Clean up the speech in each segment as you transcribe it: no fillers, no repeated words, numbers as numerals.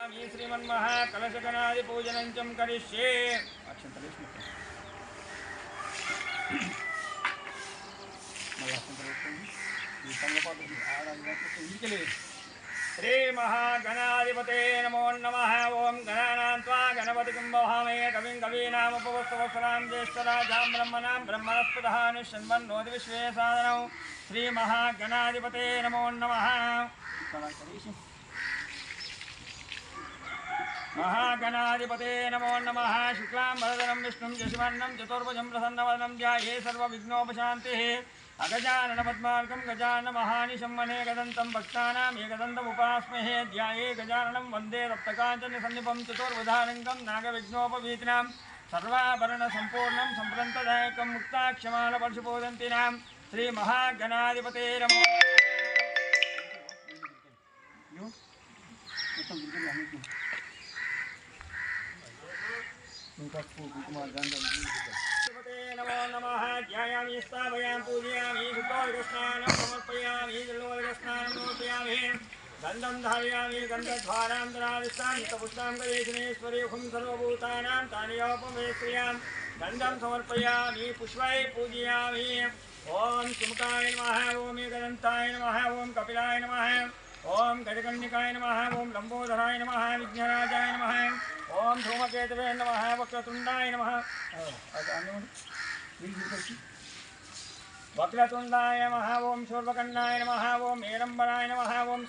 श्रीमन्महाकलशगणादिपूजनं करिष्ये। श्री महागणाधिपते नमो नमः। ओं गणानां त्वा गणपतिं वहामहे कविं कवीनामुपवस्त्रवत्सरां ज्येष्ठराजां ब्रह्मणां ब्रह्मणस्पतः निःशन्वन्नोति विश्वे साधनौ। श्री महागणाधिपते नमो नमः। महागणाधिपते नमो नमः। शुक्लां वरदनं विष्णुं शशिवर्णं चतुर्भुजं प्रसन्नवदनं ध्याये सर्वविघ्नोपशान्तिः। अगजाननपद्मार्कं गजाननमहानिशं वनेकदन्तं भक्तानाम् एकदन्तमुपास्महे। ध्याये गजाननं वन्दे रक्तकाञ्चनसन्निभं चतुर्विधालिङ्गं नागविघ्नोपवीतिनां सर्वाभरणसम्पूर्णं सम्प्रन्तदायकं मुक्ताक्षमालपर्शुपूजन्तीनां श्रीमहागणाधिपते नमो। नमो नमः। ध्यायामि स्थापयामि पूजयामि शुद्धोदकस्नानं समर्पयामि जलोदकस्नानं समर्पयामि गन्धं धारयामि गन्धद्वारां दरादिष्टान्तपुष्टां गणेशनेश्वरीहुं सर्वभूतानां तानयोपमेश्वर्यां गन्धं समर्पयामि पुष्पै पूजयामि। ओं सुमुखाय नमः। ओं एकदन्ताय नमः। ओं कपिलाय नमः। ओं गजकर्णिकाय नमः। ओं लंबोदराय नमः। विघ्नराजाय नमः। ओं धूमकेतवे नमः। वक्रतुंडाय नमः। वक्रतुंडाय नमः। ओं शूर्पकर्णाय नमः। ओं हेरंबराय नमः। ओं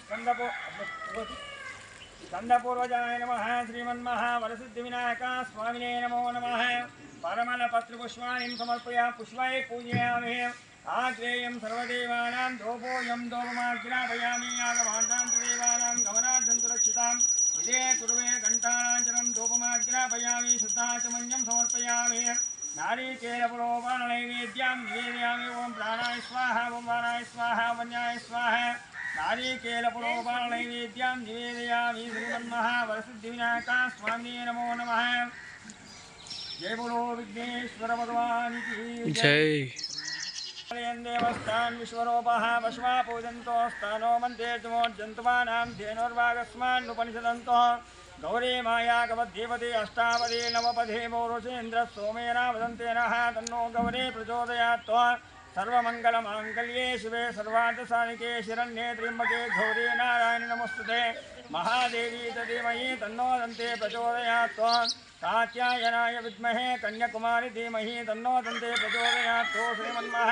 स्कंदपूर्वजाय नमः। श्रीमन्महावरसिद्धिविनायक स्वामिने नमो नमः। परमलपत्रपुष्पाणिं समर्पयामि पुष्पै पूजयामि। आग्नेयं सर्वदेवानां दोपोऽयं दोपमाग्रापयामि। आगमान्तां देवानां गमनार्थं सुरक्षितां इदे कुर्वे घण्टानाञ्चनं दोपमाग्रापयामि। शुद्धाचमन्यं समर्पयामि। नारीकेलपुरोपाननैवेद्यां निवेदयामि। ओं प्राणाय स्वाहा। ओं वाराय स्वाहा। वन्याय स्वाहा। नारीकेलपुरोपाननैवेद्यां निवेदयामि। श्रीमन्महावरसिद्धिविनायक स्वामिने नमो नमः। जय बोलो विघ्नेश्वर भगवान की जय। देवस्थान विश्वरूपः वश्वा पूजन्तो स्थानो मन्त्रे जन्तुमानां धेनुर्वागस्मान्नुपनिषदन्तो गौरी माया गवद्देवते अष्टावदे नवपदे पौरुषेन्द्र सोमेन वदन्ते नः तन्नो गौरी प्रचोदयात्। सर्वमङ्गलमाङ्गल्ये शिवे सर्वार्थसाधिके शरण्ये त्र्यम्बके गौरी नारायणि नमोस्तुते। महादेवी तदेमहि तन्नो दन्ते प्रचोदयात्। कात्यायनाय विद्महे कन्याकुमारी धीमहि तन्नो दन्ते प्रचोदयात्। श्रीमन्मः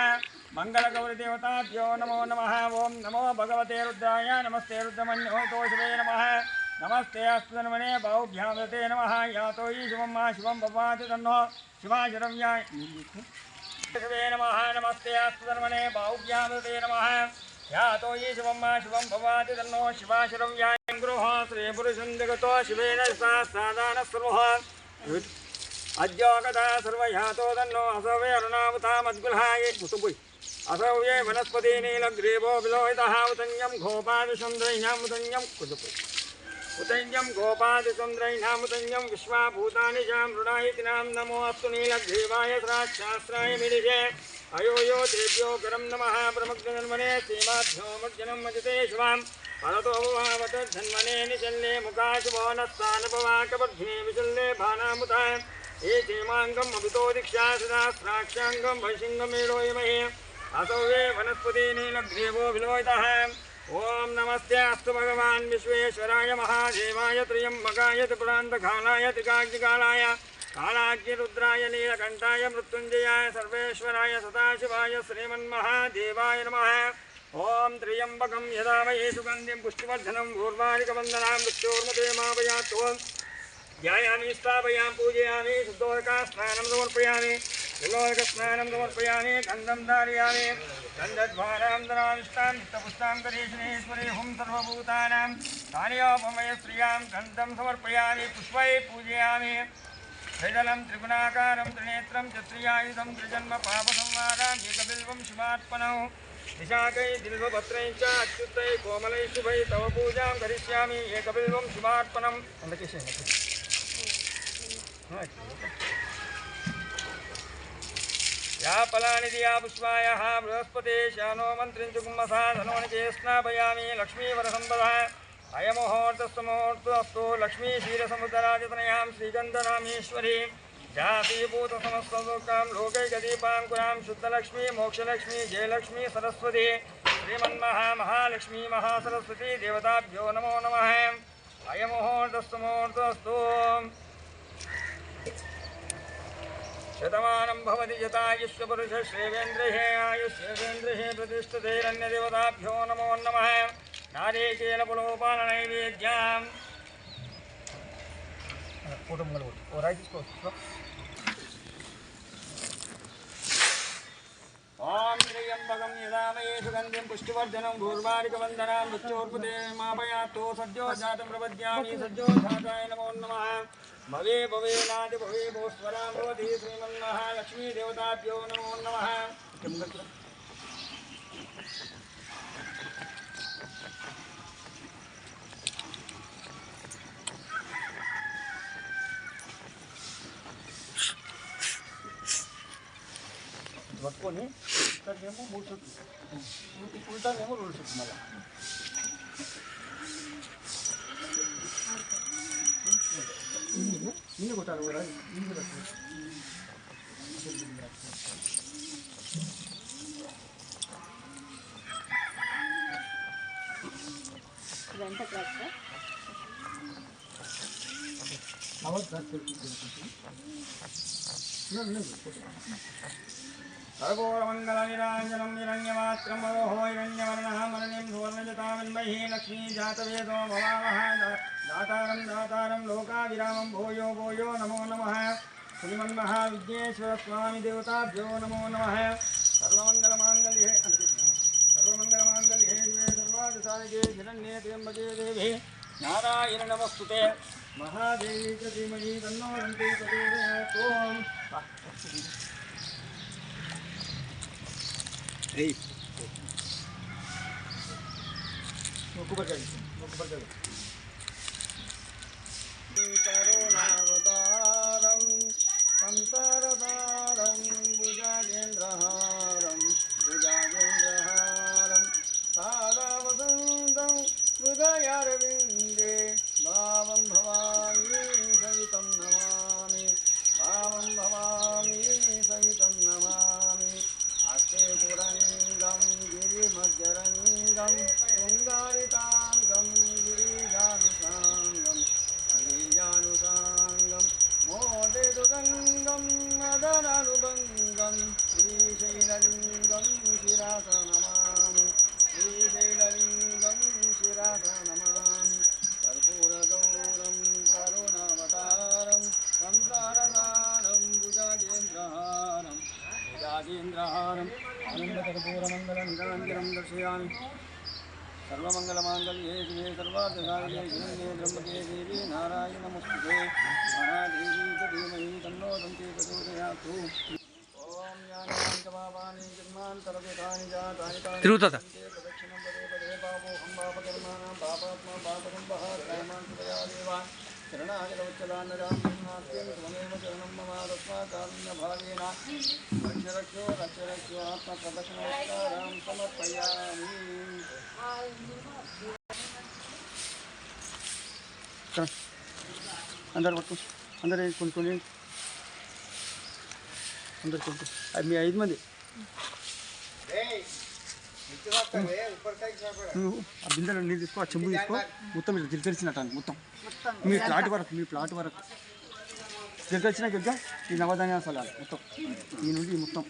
मंगलगौरीदेवताभ्यो नमो नमः। ओं नमो भगवते रुद्राय नमस्ते रुद्रमन्यो शिवे नमः। नमस्ते अस्तुतन्मने बाहुभ्यां दते नमः। यातो हि शिवं मा शिवं भवाति तन्नो शिवाशरव्याय शिवे नमः। नमस्ते अस्तुतन्मने बाहुभ्यां दते नमः। यातो हि शिवं मा शिवं भवाति तन्नो शिवाशरव्याय गृह श्रीपुरुषं जगतो शिवेन सादानः सर्वः अद्योगता सर्वयातो तन्नो असवे अरुणावतामद्गुल्हाय असौये वनस्पति नीलग्रीवो विलोहितः उतन्यं गोपादिसुन्द्रैनामुतन्यं उतन्यं गोपादिसुन्द्रैनामुतन्यं विश्वाभूतानि चां मृणायितिनां नमो अस्तु नीलग्रीवाय सहस्राय मीडिषे अयो देव्यो करं नमः। प्रमग्नजन्मने सीमाभ्यो मज्जनं मजते शिवां परतो भवावत धन्वने निचल्ले मुकाशुभो नस्तानपवाकबद्धे विचल्ले भानामुता ये क्षेमाङ्गम् अभितो दीक्षा सदास्त्राक्षाङ्गं वैशिङ्गमेळोयमहे असौ ये वनस्पति नीलग्रीवो विलोहितः। ओं नमस्ते अस्तु भगवान् विश्वेश्वराय महादेवाय त्र्यम्बकाय त्रिपुरान्तकालाय त्रिकाग्निकालाय कालाग्निरुद्राय नीलकण्ठाय मृत्युञ्जयाय सर्वेश्वराय सदाशिवाय श्रीमन्महादेवाय नमः। ओं त्र्यम्बकं यदामहे सुगन्धिं पुष्टिवर्धनं ऊर्वारिकवन्दनां मृत्योर्मुखे मापयात्। ध्यायामि स्थापयामि पूजयामि शुद्धोदकस्नानं समर्पयामि जलोदकस्नानं समर्पयामि गन्धं धारयामि गन्धद्वारां दरादिष्टां नित्यपुष्टां गणेशनेश्वरी हुं सर्वभूतानां तानयोपमयश्रियां गन्धं समर्पयामि पुष्पै पूजयामि। त्रिदलं त्रिगुणाकारं त्रिनेत्रं चत्रियायुधं त्रिजन्म पापसंहारां एकबिल्वं शिवार्पणौ निशाकै दिल्वपत्रै च अच्युतै कोमलै शुभै तव पूजां करिष्यामि एकबिल्वं शिवार्पणम्। या फलानि दिया पुष्पायाः बृहस्पते शानो मन्त्रिं च कुम्भसा धनोनिके स्नापयामि लक्ष्मीवरसम्पदः अयमुहूर्तस्तु मुहूर्तस्तु लक्ष्मी क्षीरसमुद्राजतनयां श्रीगन्धरामेश्वरी जातीभूतसमस्तदुर्गां लोकैकदीपाङ्कुरां शुद्धलक्ष्मी मोक्षलक्ष्मी जयलक्ष्मी सरस्वती श्रीमन्महालक्ष्मी महासरस्वती देवताभ्यो नमो नमः। अयमुहूर्तस्तु मुहूर्तस्तु शतमानं भवति यथायुष्यपुरुषः श्रेवेन्द्रिः आयुष्येवेन्द्रिः प्रतिष्ठितैरन्यदेवताभ्यो नमो नमः। नारिकेलफलोपाननैवेद्याम् ओम त्र्यंबकं यदामहे सुगन्धिं पुष्टिवर्धनं भूर्वारिकवन्दनां मृत्योर्पुते मापयातो सद्यो जातं प्रपद्यामि सद्यो जाताय नमो नमः। भवे भवे नादि भवे भोस्वरां भवति श्रीमन्महालक्ष्मी देवताभ्यो नमो नमः। పట్టుకొని ఇక్కడేమో 3 చుట్లు ఉల్టానేమో 2 చుట్లు మళ్ళీ ఇన్ని కొట్టాలి కూడా ఇన్ని కొట్టాలి ఇదంతా క్లాస్ అవల్ క్లాస్ सर्वोरमङ्गलनिराञ्जनं हिरण्यमात्रं मरोहो हिरण्यवर्णः मरणिं सुवर्णजटावन्मही लक्ष्मी जातवेदो भवामः दातारं लोकाभिरामं भूयो भूयो नमो नमः। श्रीमन्महाविघ्नेश्वरस्वामी देवताभ्यो नमो नमः। सर्वमङ्गलमाङ्गल्ये शिवे सर्वार्थसाधिके शरण्ये त्र्यम्बके देवी नारायण नमस्तुते महादेवी च धीमहि तन्नो दन्ति प्रचोदयात्। ओम करुणावतारं संसारतारं भुजगेन्द्रहारं सादावसन्तं हृदयारविन्दे भावं भवानी सहितं नमामि आस्ते पुरङ्गं गिरिमध्यरङ्गं शृङ्गारिताङ्गं गिरिजानुसाङ्गं मोदेदुगङ्गं मदनानुबङ्गं श्रीशैललिङ्गं शिरासा नमामि कर्पूरगौरं करुणावतारं संसारसारं भुजगेन्द्रहारं आनन्दकर्पूरमङ्गलनिराञ्जनं दर्शयामि। सर्वमङ्गलमाङ्गल्ये शिवे सर्वार्थसाधिके शरण्ये त्र्यम्बके देवी नारायण नमोस्तुते महादेवी च धीमहि तन्नो दन्ति प्रचोदयात्। ओम ज्ञानाञ्जपापानि जन्मान्तरकृतानि जातानि तिरुतत प्रदक्षिणं पदे पदे पापोऽहं पापकर्माणां पापात्मा पापकम्पः त्रयमान् कृपया देवान् शरणागतवत्सलान्नजां नास्त्यं त्वमेव शरणं मम तस्मात् कारुण्यभावेन रक्ष आत्मप्रदक्षिणोपचारां समर्पयामि। अंदर पट्टू अंदर కొన్ని अंदर కొనుక్కొని అది మీ 5 మంది నువ్వు ఆ బిందెలో నీళ్ళు తీసుకో ఆ చెంబు తీసుకో మొత్తం ఇట్లా తెలిసినట్టు మొత్తం మీ ప్లాట్ వరకు తెలిసినాక ఈ నవధాన్యాలు మొత్తం ఈ నుండి మొత్తం